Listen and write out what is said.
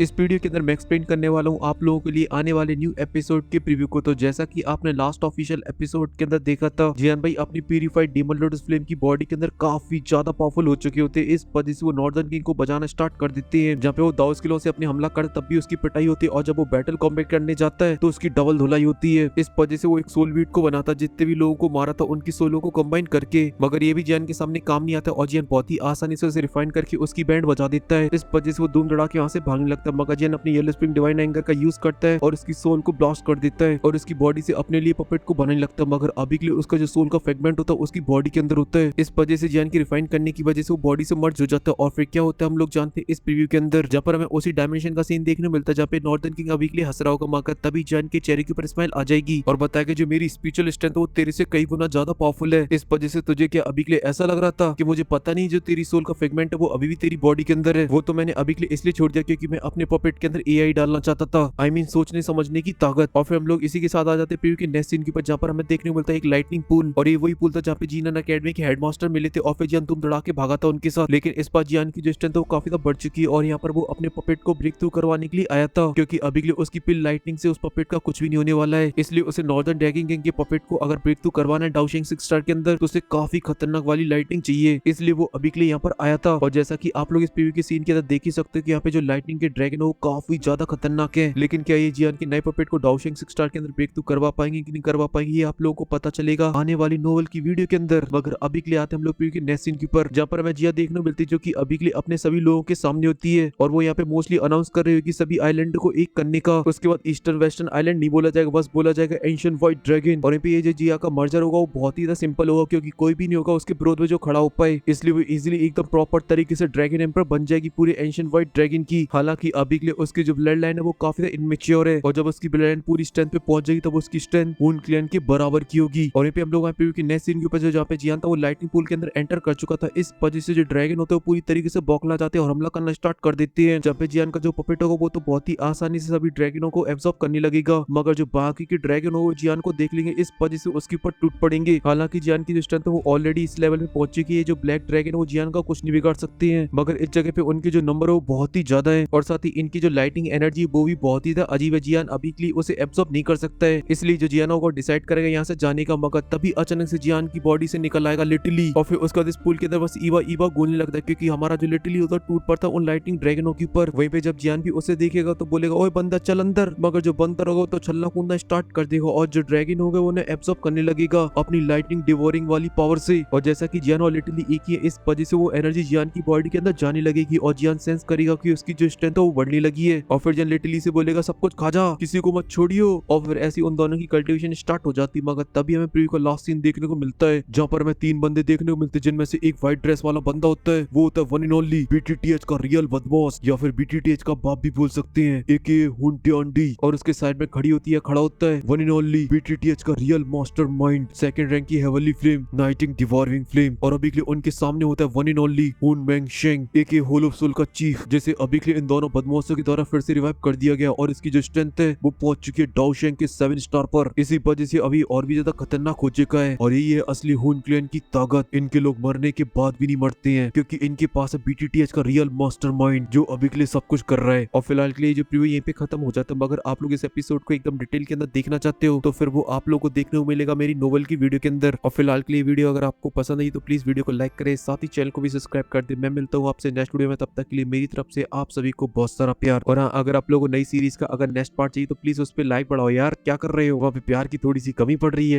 इस वीडियो के अंदर मैं एक्सप्लेन करने वाला हूँ आप लोगों के लिए आने वाले न्यू एपिसोड के प्रीव्यू को। तो जैसा कि आपने लास्ट ऑफिशियल एपिसोड के अंदर देखा था, जियान भाई अपनी प्यूरिफाइड डीमन लोटस फ्लेम की बॉडी के अंदर काफी ज्यादा पावरफुल हो चुके होते हैं। इस वजह से वो नॉर्दर्न किंग को बजाना स्टार्ट कर देते हैं। जहाँ पे वो दाउस किलो से अपने हमला कर तब भी उसकी पिटाई होती है, और जब वो बैटल कॉम्बैट करने जाता है तो उसकी डबल धुलाई होती है। इस वजह से वो एक सोल वीट को बनाता, जितने भी लोगों को मारा था उनकी सोलों को कंबाइन करके, मगर ये भी जियान के सामने काम नहीं आता और जियान बहुत ही आसानी से उसे रिफाइन करके उसकी बैंड बजा देता है। इस वजह से वो धूम धड़ा के वहां से भागने लगता है, मगर जियान अपनी येलो स्प्रिंग डिवाइन एंगर का यूज करता है और उसकी सोल को ब्लास्ट कर देता है और उसकी बॉडी से अपने लिए पपेट को बनाने लगता है। मगर अभी के लिए उसका जो सोल का फ्रेगमेंट होता है उसकी बॉडी के अंदर होता है। इस वजह से जियान की रिफाइन करने की वजह से वो बॉडी से मर्ज हो जाता है। और फिर क्या होता है हम लोग जानते हैं इस प्रीव्यू के अंदर, जहाँ पर हमें उसी डायमेंशन का सीन देखने मिलता है जहाँ पे नॉर्दर्न किंग अभी के लिए हंस रहा होगा, मगर तभी जियान के चेहरे के ऊपर स्माइल आ जाएगी और बताएगा जो मेरी स्पिरिचुअल स्ट्रेंथ है वो तेरे से कई गुना ज्यादा पावरफुल है। इस वजह से तुझे क्या अभी के लिए ऐसा लग रहा था कि मुझे पता नहीं जो तेरी सोल का फ्रेगमेंट है वो अभी भी तेरी बॉडी के अंदर है, वो तो मैंने अभी के लिए इसलिए छोड़ दिया क्योंकि मैं अपने पपेट के अंदर एआई डालना चाहता था, आई मीन सोचने समझने की ताकत। और फिर हम लोग इसी के साथ आ जाते हैं प्रीव्यू के नेक्स्ट सीन के ऊपर, जहाँ पर हमें देखने को मिलता है एक लाइटनिंग पूल। और ये वही पूल था जहाँ पे जीनन अकेडमी के हेडमास्टर मिले थे और फिर जियान तुम दड़ा के भागा था उनके साथ। लेकिन इस बार जियान की जो स्ट्रेंथ है वो काफी ज्यादा बढ़ चुकी है और यहाँ पर वो अपने पपेट को ब्रेक थ्रू करवाने के लिए आया था, क्योंकि अभी के लिए उसकी पिल लाइटनिंग से उस पपेट का कुछ भी नहीं होने वाला है। इसलिए उसे नॉर्दर्न ड्रैगन किंग के पपेट को अगर ब्रेक थ्रू करवाना है डाउशिंग 6 स्टार के अंदर तो उसे काफी खतरनाक वाली लाइटनिंग चाहिए, इसलिए वो अभी के लिए यहाँ पर आया था। और जैसा कि आप लोग इस प्रीव्यू के सीन के अंदर देख ही सकते हो कि यहाँ पे जो लाइटनिंग के ड्रैगन है वो काफी ज्यादा खतरनाक है। लेकिन क्या ये जियान के नए पपेट को डाउशिंग 6 स्टार के अंदर ब्रेक थ्रू करवा पाएंगे कि नहीं करवा पाएंगे, ये आप लोगों को पता चलेगा आने वाली नोवेल की वीडियो के अंदर। मगर अभी के लिए आते हैं हम लोग प्रीव्यू के नेक्स्ट सीन के ऊपर, जहाँ पर हमें जिया देखने को मिलती है जो कि अभी के लिए अपने सभी लोगों के सामने होती है और वो यहाँ पे मोस्टली अनाउंस कर रही है कि सभी आइलैंड को एक करने का। उसके बाद ईस्टर्न वेस्टर्न आइलैंड नहीं बोला जाएगा, बस बोला जाएगा एंशिएंट व्हाइट ड्रैगन। और यहाँ पे ये जो जिया का मर्जर होगा वो बहुत ही ज्यादा सिंपल होगा, क्योंकि कोई भी नहीं होगा उसके विरोध में जो खड़ा हो पाए, इसलिए वो इजिली एकदम प्रॉपर तरीके से ड्रैगन एम्पर बन जाएगी पूरे एंशिएंट व्हाइट ड्रैगन की। हालांकि अभी के लिए उसकी जो ब्लड लाइन है वो काफी ज्यादा इनमेच्योर है और जब उसकी ब्लड लाइन पूरी स्ट्रेंथ पे पहुंच जाएगी तब उसकी स्ट्रेंथ वुंड क्लैन के बराबर की होगी। और यहाँ पे हम लोग प्रीव्यू के नेक्स्ट सीन के ऊपर जहाँ पे जियान था वो लाइटनिंग पूल के अंदर एंटर कर चुका था। इस वजह से जो ड्रैगन होते हैं वो पूरी तरीके से बौखला जाते हैं और हमला करना स्टार्ट कर देते हैं। जहाँ पे जियान का जो पपेट होगा वो तो बहुत ही आसानी से सभी ड्रैगनों को एब्जॉर्ब करने लगेगा, मगर जो बाकी के ड्रैगन हो वो जियान को देख लेंगे, इस वजह से उसके ऊपर टूट पड़ेंगे। हालांकि जियान की जो स्ट्रेंथ है वो ऑलरेडी इस लेवल पे पहुंच चुकी है, जो ब्लैक ड्रैगन है वो जियान का कुछ नहीं बिगाड़ सकते हैं, मगर इस जगह पे उनके जो नंबर है वो बहुत ही ज्यादा है और साथ ही इनकी जो लाइटिंग एनर्जी वो भी बहुत ही ज्यादा अजीब है। जियान अभी के लिए उसे एब्जॉर्ब नहीं कर सकता है, इसलिए जो जियान होगा डिसाइड करेगा यहाँ से जाने का, मगर तभी अचानक से जियान की बॉडी से निकल आएगा लिटरली और फिर उसके बाद इस पुल के अंदर बस ईवा ईवा गूंजने लगता है, क्योंकि हमारा जो लिटरली उधर टूट पड़ता उन लाइटिंग ड्रैगनों के ऊपर। वहीं पे जब जियान भी उसे देखेगा तो बोलेगा ओए बंदा चल अंदर, मगर जो बंदर होगा तो छल्ला कूदना स्टार्ट कर देगा और जो ड्रैगन होगा उन्हें एब्जॉर्ब करने लगेगा अपनी लाइटनिंग डिवोरिंग वाली पावर से। और जैसा कि जियान और लिटरली एक ही है, इस वजह से वो एनर्जी जियान की बॉडी के अंदर जाने लगेगी और जियान सेंस करेगा कि उसकी जो स्ट्रेंथ है वो बढ़ने लगी है और फिर जियान लिटरली से बोलेगा सब कुछ खा जा, किसी को मत छोड़ियो। और फिर ऐसी उन दोनों की कल्टिवेशन स्टार्ट हो जाती, मगर तभी हमें प्रीव्यू का लास्ट सीन देखने को मिलता है जहाँ पर हमें 3 बंदे देखने को मिलते हैं, जिनमें से एक व्हाइट ड्रेस वाला बंदा होता है, वो होता है वन एंड ओनली बीटीटीएच का रियल बदमाश या फिर बीटीटीएच का बाप भी बोल सकते हैं, एके हुंटियांडी। और उसके साइड में खड़ा होता है वन एंड ओनली बीटीटीएच का रियल मास्टरमाइंड, सेकंड रैंक की हेवनली फ्लेम नाइटिंग डिवॉरिंग फ्लेम। और अभी के लिए उनके सामने होता है वन एंड ओनली हुन मैंग शेंग एके होल ऑफ सोल का चीफ, जैसे अभी के लिए इन दोनों बदमाशों की द्वारा फिर से रिवाइव कर दिया गया और इसकी जो स्ट्रेंथ है वो पहुंच चुकी है डाओशेंग के 7 स्टार पर। इसी वजह से अभी और भी ज्यादा खतरनाक हो चुका है और यही है असली हुन क्लैन की ताकत। इनके लोग मरने के बाद भी नहीं मरते हैं, क्योंकि इनके पास है बीटीटीएच का रियल मास्टरमाइंड जो अभी के लिए सब कुछ कर रहा है। और फिलहाल के लिए जो प्रीव्यू यहीं पे खत्म हो जाता है, मगर आप लोग इस एपिसोड को एकदम डिटेल के अंदर देखना चाहते हो तो फिर वो आप लोग को देखने को मिलेगा मेरी नोवेल की वीडियो के अंदर। और फिलहाल के लिए वीडियो अगर आपको पसंद आई तो प्लीज वीडियो को लाइक करें, साथ ही चैनल को भी सब्सक्राइब कर दे। मैं मिलता हूँ आपसे नेक्स्ट वीडियो में, तब तक के लिए मेरी तरफ से आप सभी को बहुत सारा प्यार। और हाँ, अगर आप लोगों को नई सीरीज का अगर नेक्स्ट पार्ट चाहिए तो प्लीज उस पर लाइक बढ़ाओ यार, क्या कर रहे हो, वहाँ पे प्यार की थोड़ी सी कमी पड़ रही है।